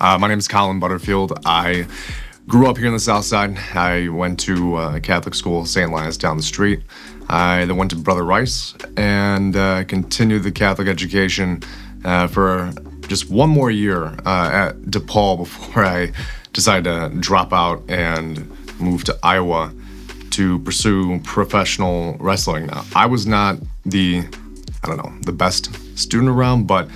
My name is Colin Butterfield. I grew up here in the South Side. I went to Catholic school, St. Lance, down the street. I then went to Brother Rice and continued the Catholic education for just one more year at DePaul before I decided to drop out and move to Iowa to pursue professional wrestling. Now, I was not the best student around, but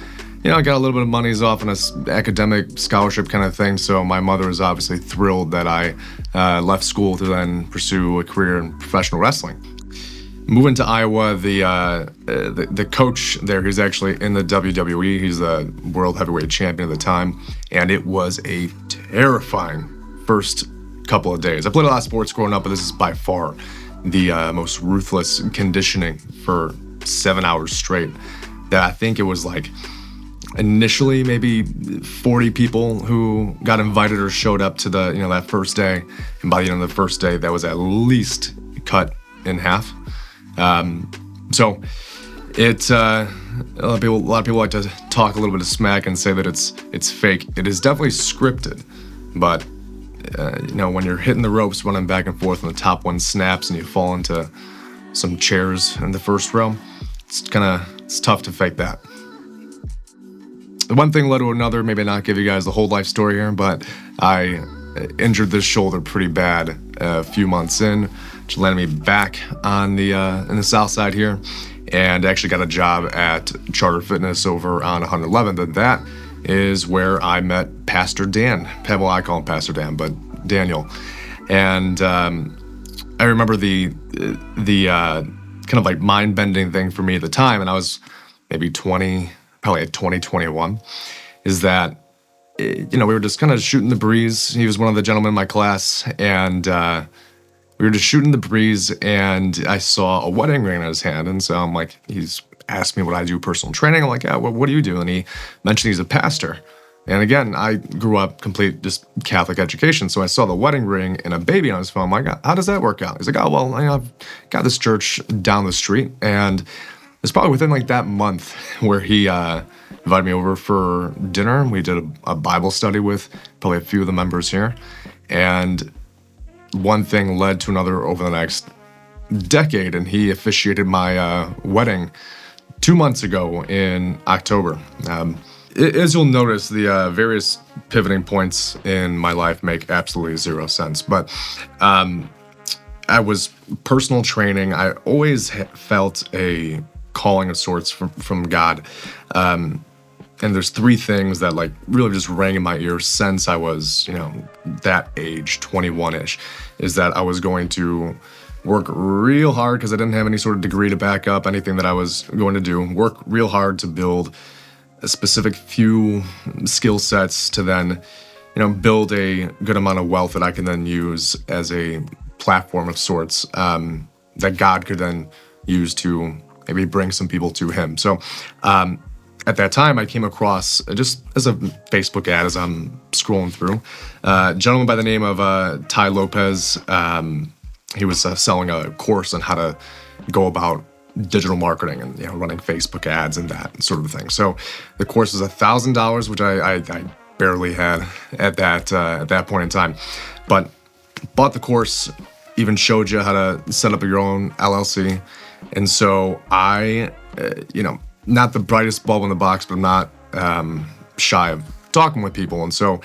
I got a little bit of money off on an academic scholarship kind of thing, so my mother was obviously thrilled that I left school to then pursue a career in professional wrestling. Moving to Iowa, the coach there, he's actually in the WWE. He's the world heavyweight champion at the time, and it was a terrifying first couple of days. I played a lot of sports growing up, but this is by far the most ruthless conditioning for 7 hours straight. That I think it was like initially maybe 40 people who got invited or showed up to the that first day, and by the end of the first day, that was at least cut in half. So it's a lot of people like to talk a little bit of smack and say that it's fake. It is definitely scripted, but when you're hitting the ropes, running back and forth, and the top one snaps and you fall into some chairs in the first row, it's tough to fake that. One thing led to another. Maybe not give you guys the whole life story here, but I injured this shoulder pretty bad a few months in, which landed me back on the in the South Side here, and actually got a job at Charter Fitness over on 111th. And that is where I met Pastor Dan. Well, I call him Pastor Dan, but Daniel. And I remember the kind of like mind-bending thing for me at the time, and I was maybe 20, probably at 2021, is that we were just kind of shooting the breeze. He was one of the gentlemen in my class, and we were just shooting the breeze, and I saw a wedding ring in his hand, and so I'm like, he's asked me what I do, personal training. I'm like, yeah, what do you do? And he mentioned he's a pastor. And again, I grew up complete just Catholic education, so I saw the wedding ring and a baby on his phone. I'm like, how does that work out? He's like, oh, well, I've got this church down the street, and it's probably within like that month where he invited me over for dinner. We did a Bible study with probably a few of the members here, and one thing led to another over the next decade, and he officiated my wedding 2 months ago in October. As you'll notice, the various pivoting points in my life make absolutely zero sense. But I was personal training. I always felt a calling of sorts from God. And there's three things that like really just rang in my ears since I was, that age, 21-ish, is that I was going to work real hard because I didn't have any sort of degree to back up anything that I was going to do. Work real hard to build a specific few skill sets to then, build a good amount of wealth that I can then use as a platform of sorts that God could then use to maybe bring some people to Him. So at that time, I came across, just as a Facebook ad as I'm scrolling through, a gentleman by the name of Ty Lopez. He was selling a course on how to go about digital marketing and running Facebook ads and that sort of thing. So the course was $1,000, which I barely had at that point in time. But bought the course, even showed you how to set up your own LLC. And so I, not the brightest bulb in the box, but I'm not shy of talking with people. And so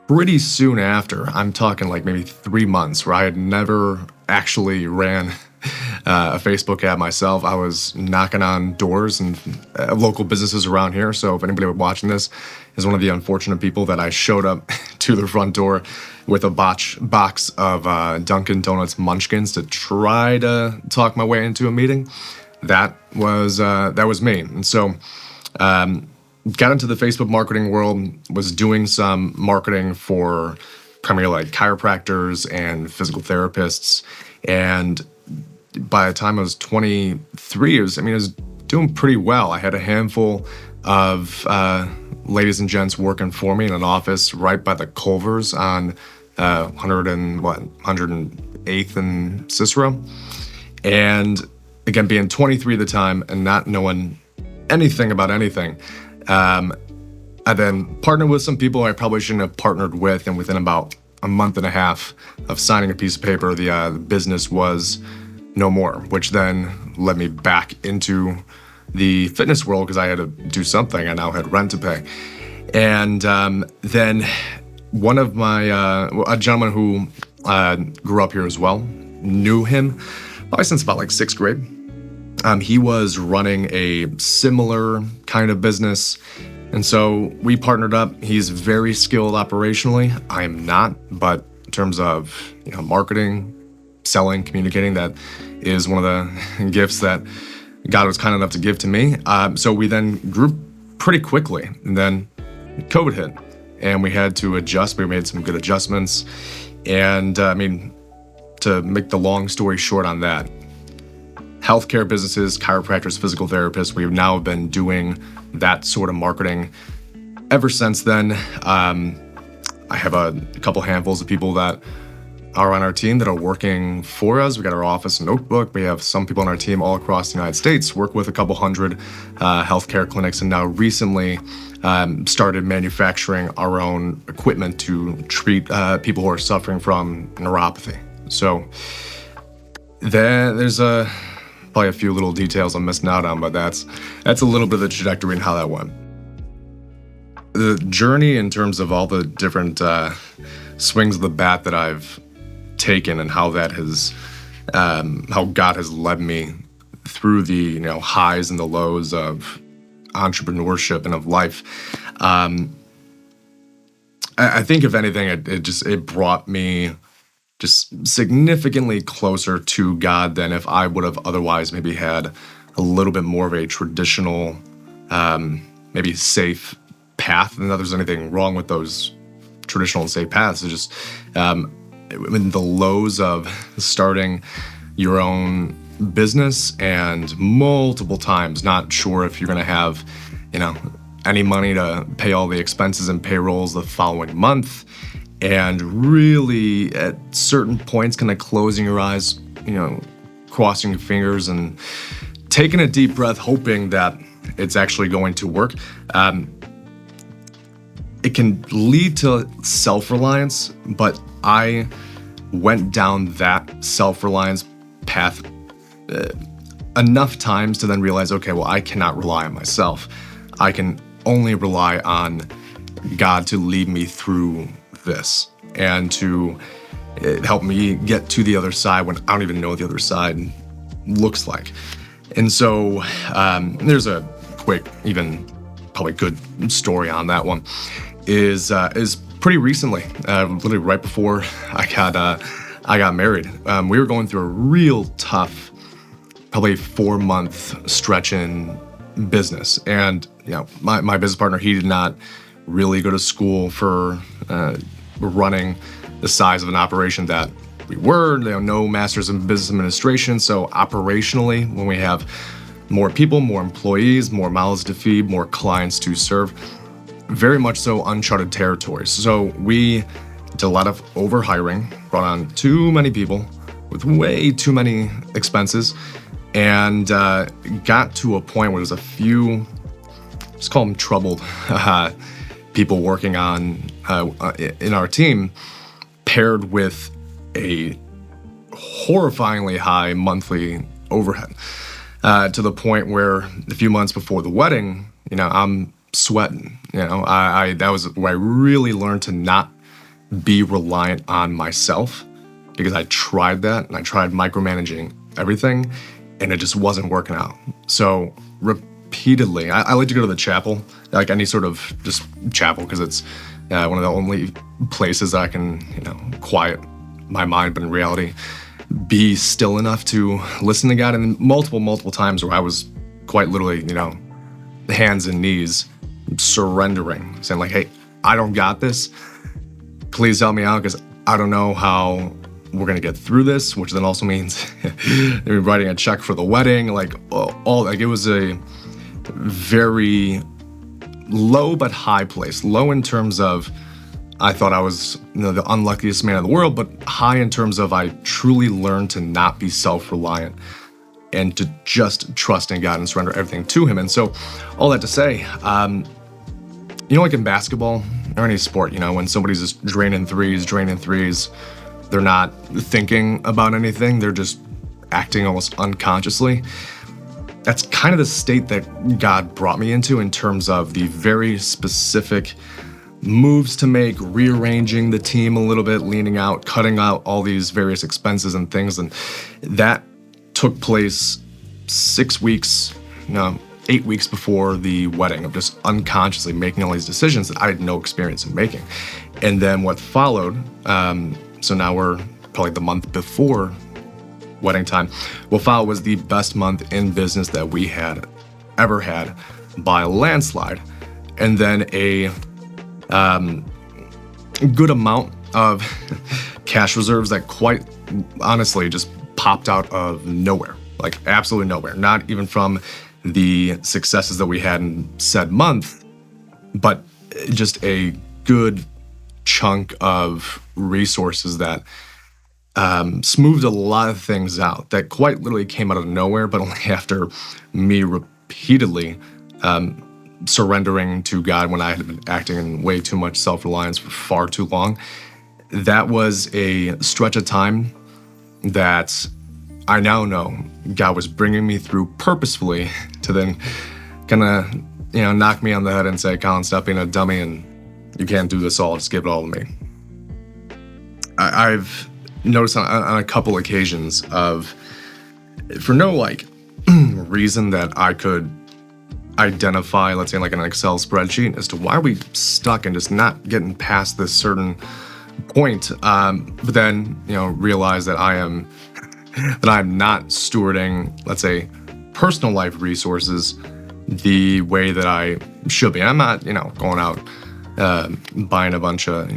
pretty soon after, I'm talking like maybe 3 months, where I had never actually ran a Facebook ad myself. I was knocking on doors and local businesses around here. So if anybody watching this is one of the unfortunate people that I showed up to the front door with a box of Dunkin' Donuts Munchkins to try to talk my way into a meeting, that was me. And so got into the Facebook marketing world, was doing some marketing for primarily like chiropractors and physical therapists. And by the time I was 23, I was doing pretty well. I had a handful of ladies and gents working for me in an office right by the Culvers on 108th and Cicero. And again, being 23 at the time and not knowing anything about anything, I I then partnered with some people I probably shouldn't have partnered with, and within about a month and a half of signing a piece of paper, the business was no more, which then led me back into the fitness world because I had to do something. I now had rent to pay. And then one of my, a gentleman who grew up here as well, knew him probably since about like 6th grade. He was running a similar kind of business. And so we partnered up. He's very skilled operationally. I am not, but in terms of marketing, selling, communicating, that is one of the gifts that God was kind enough to give to me. So we then grew pretty quickly, and then COVID hit, and we had to adjust. We made some good adjustments, and to make the long story short on that, healthcare businesses, chiropractors, physical therapists, we've now been doing that sort of marketing ever since then. I have a couple handfuls of people that are on our team that are working for us. We got our office in Notebook. We have some people on our team all across the United States, work with a couple hundred healthcare clinics, and now recently started manufacturing our own equipment to treat people who are suffering from neuropathy. So there's probably a few little details I'm missing out on, but that's a little bit of the trajectory and how that went. The journey in terms of all the different swings of the bat that I've taken and how that has, how God has led me through the highs and the lows of entrepreneurship and of life. I think if anything, it brought me just significantly closer to God than if I would have otherwise maybe had a little bit more of a traditional, maybe safe path. And not that there's anything wrong with those traditional and safe paths. It's just in the lows of starting your own business and multiple times not sure if you're going to have, any money to pay all the expenses and payrolls the following month. And really, at certain points, kind of closing your eyes, crossing your fingers and taking a deep breath, hoping that it's actually going to work. It can lead to self-reliance, but I went down that self-reliance path enough times to then realize, okay, well, I cannot rely on myself. I can only rely on God to lead me through this and to help me get to the other side when I don't even know what the other side looks like. And so there's a quick, even probably good story on that one. Is pretty recently, literally right before I got married. We were going through a real tough, probably 4-month stretch in business, and my business partner, he did not really go to school for running the size of an operation that we were. No masters in business administration, so operationally, when we have more people, more employees, more mouths to feed, more clients to serve, very much so uncharted territories. So we did a lot of over-hiring, brought on too many people with way too many expenses, and got to a point where there's a few, let's call them troubled people working on in our team, paired with a horrifyingly high monthly overhead, to the point where a few months before the wedding, I'm sweating. That was where I really learned to not be reliant on myself, because I tried that and I tried micromanaging everything and it just wasn't working out. So repeatedly, I like to go to the chapel, like any sort of just chapel, because it's one of the only places I can, quiet my mind, but in reality, be still enough to listen to God. And multiple times where I was quite literally, hands and knees, surrendering, saying like, hey, I don't got this. Please help me out, because I don't know how we're going to get through this, which then also means writing a check for the wedding, like it was a very low but high place. Low in terms of I thought I was the unluckiest man in the world, but high in terms of I truly learned to not be self-reliant and to just trust in God and surrender everything to Him. And so all that to say, like in basketball or any sport, when somebody's just draining threes, they're not thinking about anything. They're just acting almost unconsciously. That's kind of the state that God brought me into in terms of the very specific moves to make, rearranging the team a little bit, leaning out, cutting out all these various expenses and things. And that took place 6 weeks, 8 weeks before the wedding, of just unconsciously making all these decisions that I had no experience in making. And then what followed, so now we're probably the month before wedding time, what followed was the best month in business that we had ever had by a landslide. And then a good amount of cash reserves that quite honestly just popped out of nowhere, like absolutely nowhere, not even from the successes that we had in said month, but just a good chunk of resources that smoothed a lot of things out that quite literally came out of nowhere, but only after me repeatedly surrendering to God when I had been acting in way too much self-reliance for far too long. That was a stretch of time that I now know God was bringing me through purposefully to then kind of, knock me on the head and say, Colin, stop being a dummy and you can't do this all, just give it all to me. I've noticed on a couple occasions of, for no reason that I could identify, let's say like an Excel spreadsheet, as to why are we stuck and just not getting past this certain point, but then realize that I'm not stewarding, let's say, personal life resources the way that I should be. I'm not going out buying a bunch of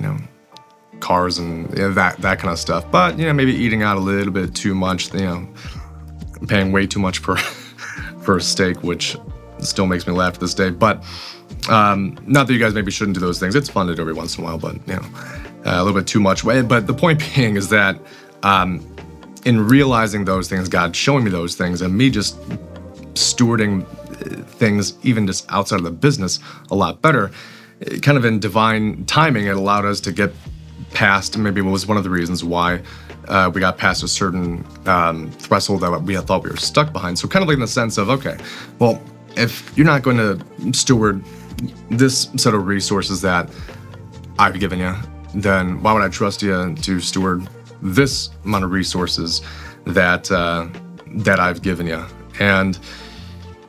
cars and that kind of stuff, but maybe eating out a little bit too much, paying way too much for a steak, which still makes me laugh to this day. But not that you guys maybe shouldn't do those things. It's fun to do every once in a while, but a little bit too much. But the point being is that in realizing those things, God showing me those things, and me just stewarding things even just outside of the business a lot better, kind of in divine timing, it allowed us to get past, maybe it was one of the reasons why we got past a certain threshold that we had thought we were stuck behind. So kind of like in the sense of, okay, well, if you're not going to steward this set of resources that I've given you, then why would I trust you to steward this amount of resources that I've given you? And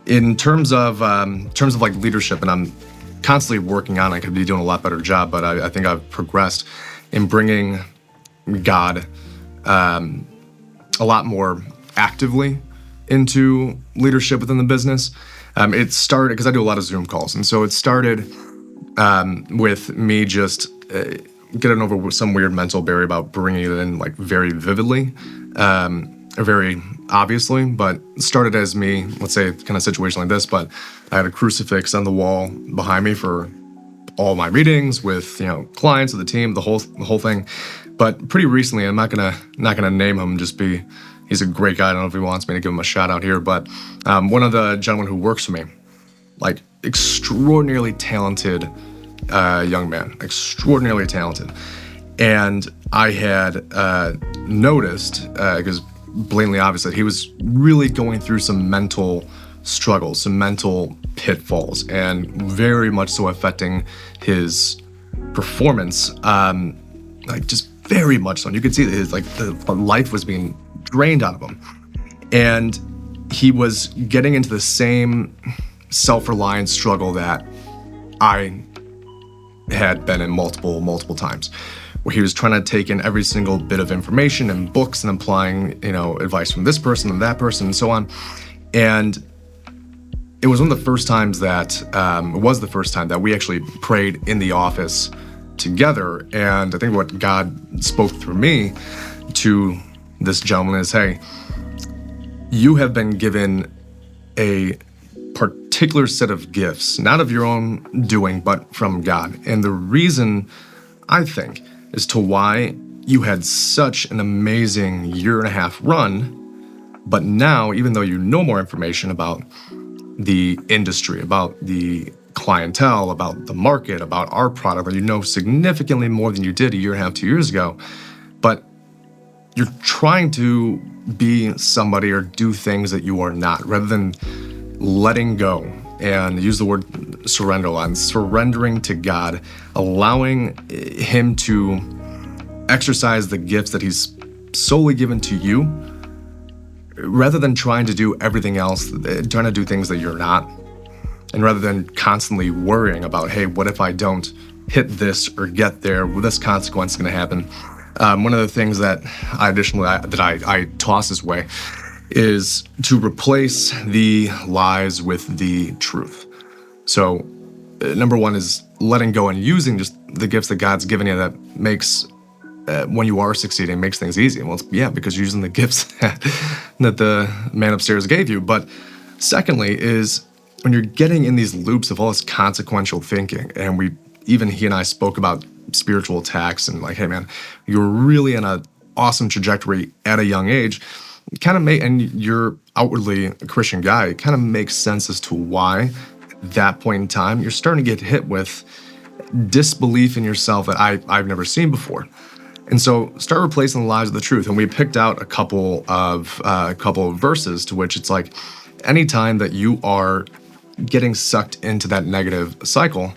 in terms of like leadership, and I'm constantly working on it, I could be doing a lot better job, but I think I've progressed in bringing God a lot more actively into leadership within the business. It started because I do a lot of Zoom calls, and so it started with me just getting over some weird mental barrier about bringing it in like very vividly, very obviously, but started as me, let's say, kind of situation like this, but I had a crucifix on the wall behind me for all my meetings with clients of the team, the whole thing. But pretty recently, I'm not gonna name him, he's a great guy. I don't know if he wants me to give him a shout out here, but one of the gentlemen who works for me, like extraordinarily talented young man, extraordinarily talented. And I had noticed, because blatantly obvious, that he was really going through some mental struggles, some mental pitfalls, and very much so affecting his performance, like just very much so. And you could see that his the life was being drained out of him, and he was getting into the same self-reliance struggle that I had been in multiple times, where he was trying to take in every single bit of information and books and applying, advice from this person and that person and so on. And it was one of the first times that, we actually prayed in the office together. And I think what God spoke through me to this gentleman is, hey, you have been given a particular set of gifts, not of your own doing, but from God. And the reason, I think, as to why you had such an amazing 1.5 year run, but now, even though you know more information about the industry, about the clientele, about the market, about our product, or you know significantly more than you did a year and a half, 2 years ago, but you're trying to be somebody or do things that you are not, rather than letting go. And use the word surrender a lot, and surrendering to God, allowing Him to exercise the gifts that He's solely given to you, rather than trying to do everything else, trying to do things that you're not, and rather than constantly worrying about, hey, what if I don't hit this or get there? Well, this consequence is going to happen. One of the things that I toss this way is to replace the lies with the truth. So number one is letting go and using just the gifts that God's given you that makes, when you are succeeding, makes things easy. Well, because you're using the gifts that the man upstairs gave you. But secondly is when you're getting in these loops of all this consequential thinking, and he and I spoke about spiritual attacks and like, hey man, you're really in an awesome trajectory at a young age, and you're outwardly a Christian guy, it kind of makes sense as to why at that point in time you're starting to get hit with disbelief in yourself that I've never seen before. And so start replacing the lies with the truth. And we picked out a couple of verses to which it's like, anytime that you are getting sucked into that negative cycle,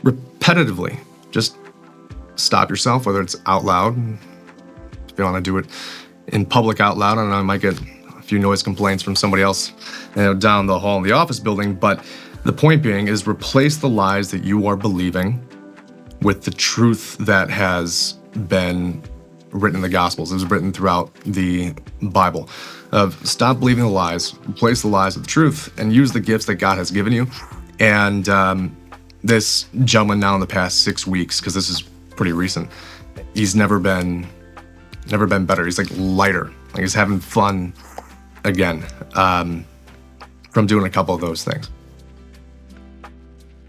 repetitively, just stop yourself, whether it's out loud. If you want to do it in public out loud, I don't know, I might get a few noise complaints from somebody else down the hall in the office building, but the point being is replace the lies that you are believing with the truth that has been written in the Gospels. It was written throughout the Bible. Stop believing the lies, replace the lies with the truth, and use the gifts that God has given you. And this gentleman now in the past 6 weeks, because this is pretty recent, he's never been better. He's like lighter, like he's having fun again from doing a couple of those things.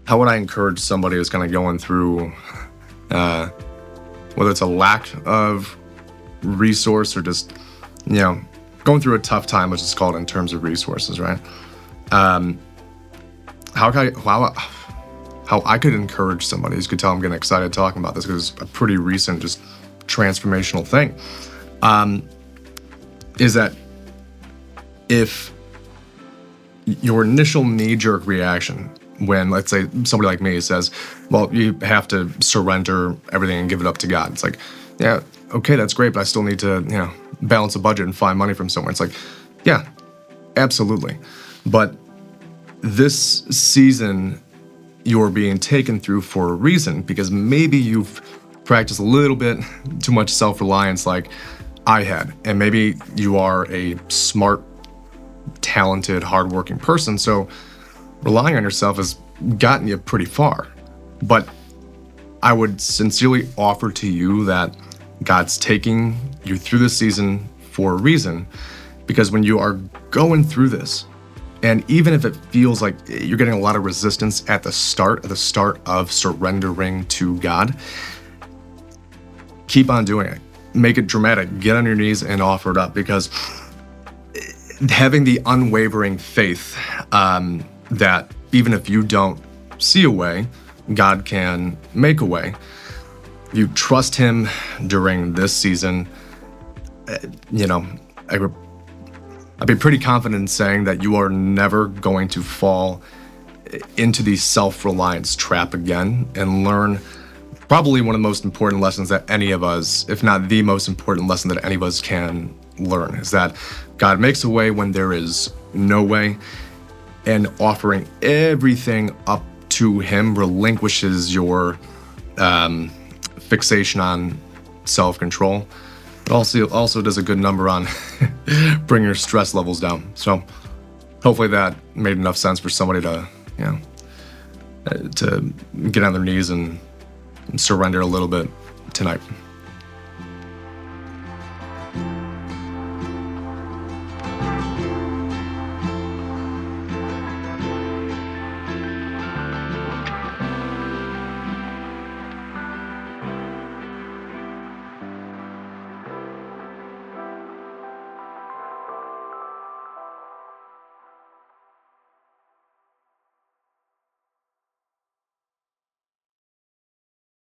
How would I encourage somebody who's kind of going through, whether it's a lack of resource or just, going through a tough time, which is called in terms of resources, right? How I could encourage somebody, as you could tell I'm getting excited talking about this because it's a pretty recent, just transformational thing, is that if your initial knee-jerk reaction when, let's say, somebody like me says, well, you have to surrender everything and give it up to God. It's like, yeah, okay, that's great, but I still need to, balance a budget and find money from somewhere. It's like, yeah, absolutely. But this season you're being taken through for a reason, because maybe you've practiced a little bit too much self-reliance like I had, and maybe you are a smart, talented, hardworking person, so relying on yourself has gotten you pretty far. But I would sincerely offer to you that God's taking you through this season for a reason, because when you are going through this, and even if it feels like you're getting a lot of resistance at the start of surrendering to God, keep on doing it. Make it dramatic. Get on your knees and offer it up, because having the unwavering faith that even if you don't see a way, God can make a way. You trust Him during this season. I'd be pretty confident in saying that you are never going to fall into the self-reliance trap again, and learn probably one of the most important lessons that any of us, if not the most important lesson that any of us can learn, is that God makes a way when there is no way, and offering everything up to Him relinquishes your fixation on self-control. It also does a good number on bringing your stress levels down. So hopefully that made enough sense for somebody to, to get on their knees and surrender a little bit tonight.